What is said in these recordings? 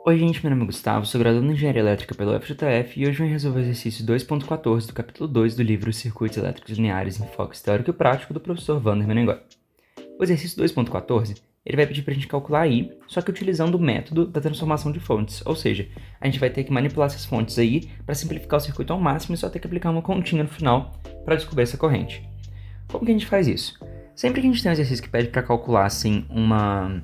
Oi gente, meu nome é Gustavo, sou graduando em Engenharia Elétrica pelo FJF e hoje vou resolver o exercício 2.14 do capítulo 2 do livro Circuitos Elétricos Lineares em Foco Teórico e Prático do professor Wander Menegói. O exercício 2.14 ele vai pedir para a gente calcular I, só que utilizando o método da transformação de fontes, ou seja, a gente vai ter que manipular essas fontes aí para simplificar o circuito ao máximo e só ter que aplicar uma continha no final para descobrir essa corrente. Como que a gente faz isso? Sempre que a gente tem um exercício que pede para calcular assim uma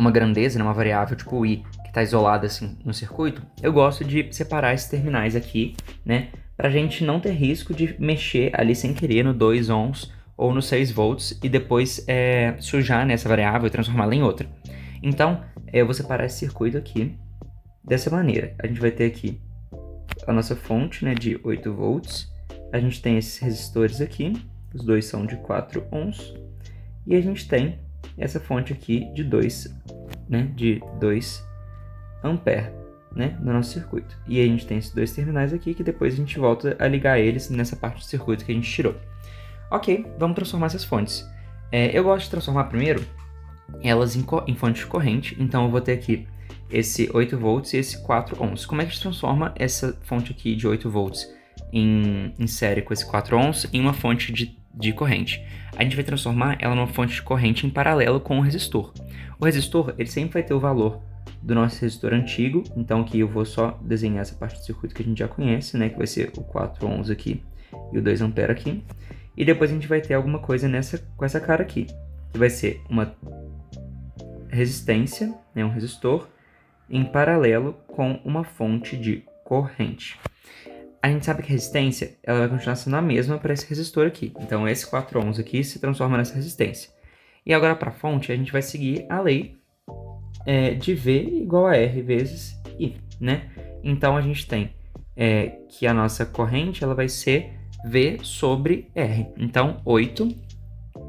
grandeza, né, uma variável tipo o I, que está isolada assim no circuito, eu gosto de separar esses terminais aqui, né, para a gente não ter risco de mexer ali sem querer no 2 ohms ou no 6 volts e depois sujar nessa variável e transformá-la em outra. Então, eu vou separar esse circuito aqui dessa maneira. A gente vai ter aqui a nossa fonte, né, de 8 volts, a gente tem esses resistores aqui, os dois são de 4 ohms, e a gente tem essa fonte aqui de 2 ampere, né, no nosso circuito. E a gente tem esses dois terminais aqui que depois a gente volta a ligar eles nessa parte do circuito que a gente tirou. Ok, vamos transformar essas fontes. Eu gosto de transformar primeiro elas em fonte de corrente, então eu vou ter aqui esse 8 volts e esse 4 ohms. Como é que a gente transforma essa fonte aqui de 8 volts em série com esse 4 ohms em uma fonte de corrente? A gente vai transformar ela numa fonte de corrente em paralelo com o resistor. O resistor ele sempre vai ter o valor do nosso resistor antigo, então aqui eu vou só desenhar essa parte do circuito que a gente já conhece, né, que vai ser o 4 ohms aqui e o 2 ampere aqui. E depois a gente vai ter alguma coisa com essa cara aqui, que vai ser uma resistência, né, um resistor, em paralelo com uma fonte de corrente. A gente sabe que a resistência ela vai continuar sendo a mesma para esse resistor aqui. Então, esse 4 ohms aqui se transforma nessa resistência. E agora, para a fonte, a gente vai seguir a lei de V igual a R vezes I, né? Então, a gente tem que a nossa corrente ela vai ser V sobre R. Então, 8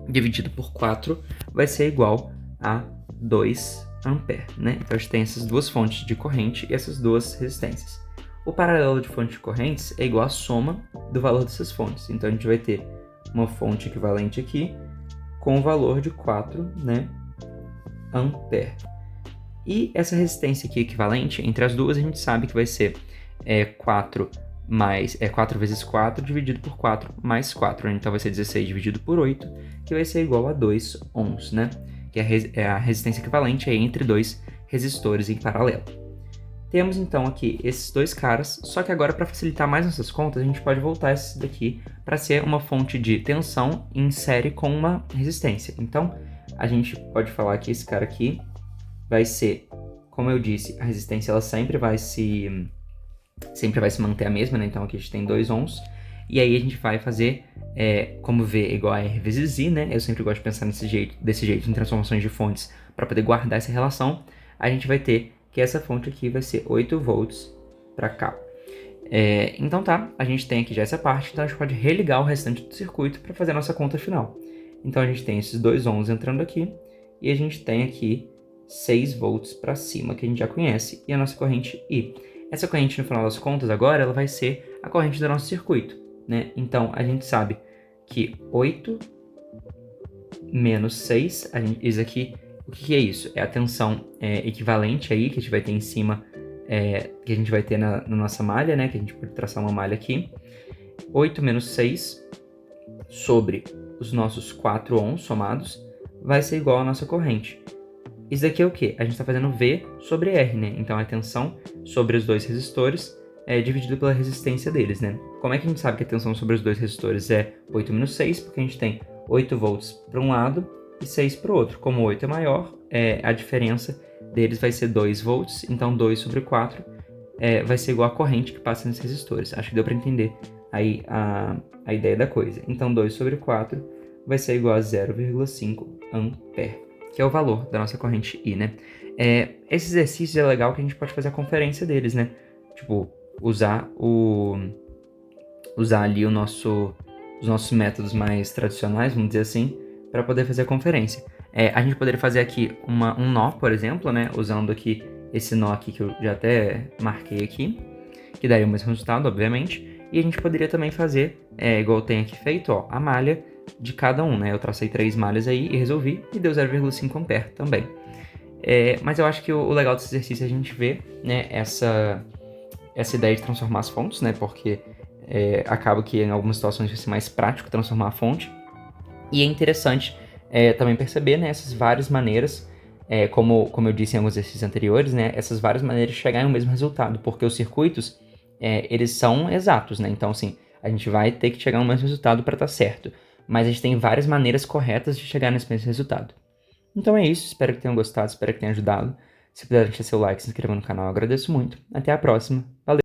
dividido por 4 vai ser igual a 2 ampere, né? Então, a gente tem essas duas fontes de corrente e essas duas resistências. O paralelo de fontes de correntes é igual à soma do valor dessas fontes. Então, a gente vai ter uma fonte equivalente aqui com o valor de 4, né, ampere. E essa resistência aqui equivalente, entre as duas, a gente sabe que vai ser 4 vezes 4 dividido por 4 mais 4. Né? Então, vai ser 16 dividido por 8, que vai ser igual a 2 ohms, né? Que a resistência equivalente é entre dois resistores em paralelo. Temos então aqui esses dois caras, só que agora para facilitar mais nossas contas, a gente pode voltar esse daqui para ser uma fonte de tensão em série com uma resistência. Então, a gente pode falar que esse cara aqui vai ser, como eu disse, a resistência ela sempre vai se manter a mesma, né? Então aqui a gente tem 2 ohms, e aí a gente vai fazer como V é igual a R vezes I, né? Eu sempre gosto de pensar desse jeito em transformações de fontes para poder guardar essa relação. A gente vai ter que essa fonte aqui vai ser 8 volts para cá. Então tá, a gente tem aqui já essa parte, então a gente pode religar o restante do circuito para fazer a nossa conta final. Então a gente tem esses 2 ohms entrando aqui, e a gente tem aqui 6 volts para cima, que a gente já conhece, e a nossa corrente I. Essa corrente, no final das contas, agora, ela vai ser a corrente do nosso circuito, né? Então, a gente sabe que 8 menos 6, isso aqui, o que é isso? É a tensão equivalente aí, que a gente vai ter em cima, que a gente vai ter na nossa malha, né? Que a gente pode traçar uma malha aqui. 8 menos 6 sobre os nossos 4 ohms somados vai ser igual à nossa corrente. Isso daqui é o quê? A gente está fazendo V sobre R, né? Então, a tensão sobre os dois resistores é dividido pela resistência deles, né? Como é que a gente sabe que a tensão sobre os dois resistores é 8 menos 6? Porque a gente tem 8 volts para um lado e 6 para o outro. Como 8 é maior, a diferença deles vai ser 2 volts. Então, 2 sobre 4 vai ser igual à corrente que passa nesses resistores. Acho que deu para entender aí a ideia da coisa. Então, 2 sobre 4 vai ser igual a 0,5 ampere, que é o valor da nossa corrente I, né? Esse exercício é legal que a gente pode fazer a conferência deles, né? Tipo, usar ali os nossos métodos mais tradicionais, vamos dizer assim, para poder fazer a conferência. A gente poderia fazer aqui um nó, por exemplo, né? Usando aqui esse nó aqui que eu já até marquei aqui, que daria o mesmo resultado, obviamente. E a gente poderia também fazer, igual tem aqui feito, ó, a malha de cada um, né? Eu tracei 3 malhas aí e resolvi, e deu 0,5 ampere também. Mas eu acho que o legal desse exercício é a gente ver, né, essa ideia de transformar as fontes, né, porque acaba que em algumas situações vai ser mais prático transformar a fonte. E é interessante também perceber, né, essas várias maneiras, como eu disse em alguns exercícios anteriores, né, essas várias maneiras de chegar em um mesmo resultado, porque os circuitos, eles são exatos, né, então assim, a gente vai ter que chegar no mesmo resultado para estar certo, mas a gente tem várias maneiras corretas de chegar nesse mesmo resultado. Então é isso, espero que tenham gostado, espero que tenha ajudado. Se puder deixar seu like, se inscreva no canal, eu agradeço muito. Até a próxima, valeu!